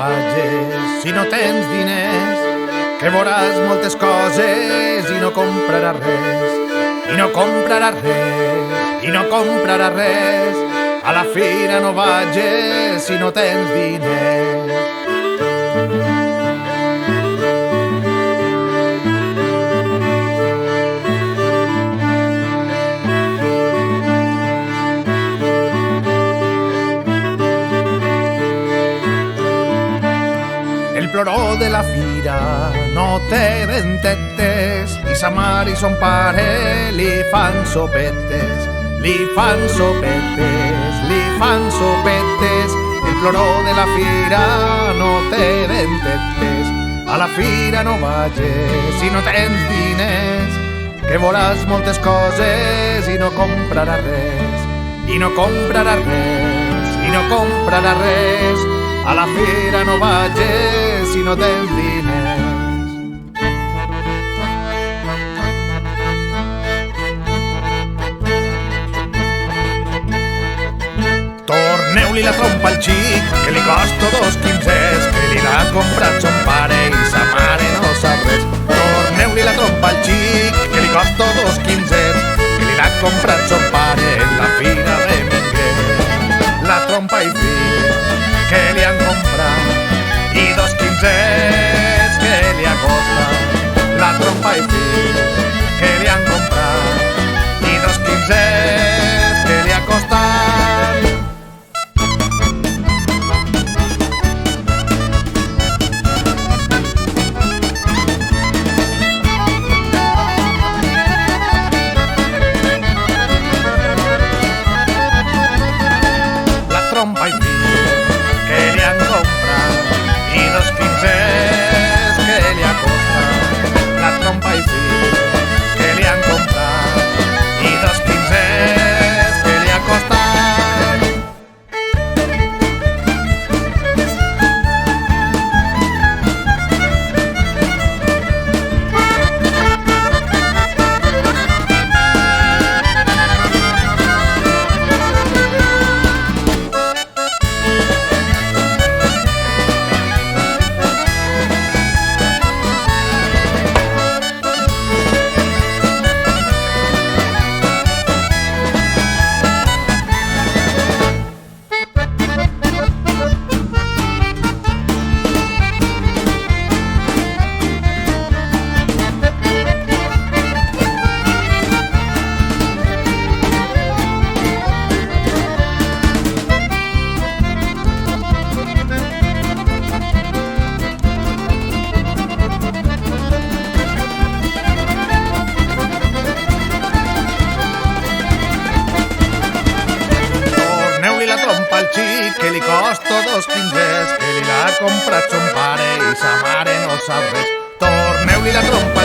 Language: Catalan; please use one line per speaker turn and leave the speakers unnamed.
vagis si no tens diners, que veuràs moltes coses i no compraràs res, i no compraràs res, i no compraràs res. A la fira no vagis si no tens diners. El ploró de la fira no té dentetes i sa mare i son pare li fan sopetes, li fan sopetes, li fan sopetes. El ploró de la fira no té dentetes, a la fira no vagis si no tens diners, que veuràs moltes coses i no compraràs res, i no compraràs res, i no compraràs res. A la fira no vagis si no tens diners. Torneu-li la trompa al xic, que li costa 2 quinzets, que li l'ha comprat son pare i sa mare no sap res. Torneu-li la trompa al xic, que li costa 2 quinzets, que li l'ha comprat son pare en la fira de Minguet. La trompa i fill que li han comprat i 2 quinzets que li ha costat. La trompa i fill que li han comprat i 2 quinzets que li ha costat. La trompa i fill que li han comprat i 2 quinzets que li ha costat. La trompa i fill que li han comprat i 2 quinzets que li ha costat. Que li costa 2 quinzets, que li l'ha comprat son pare i sa mare no sap res. Torneu-li la trompa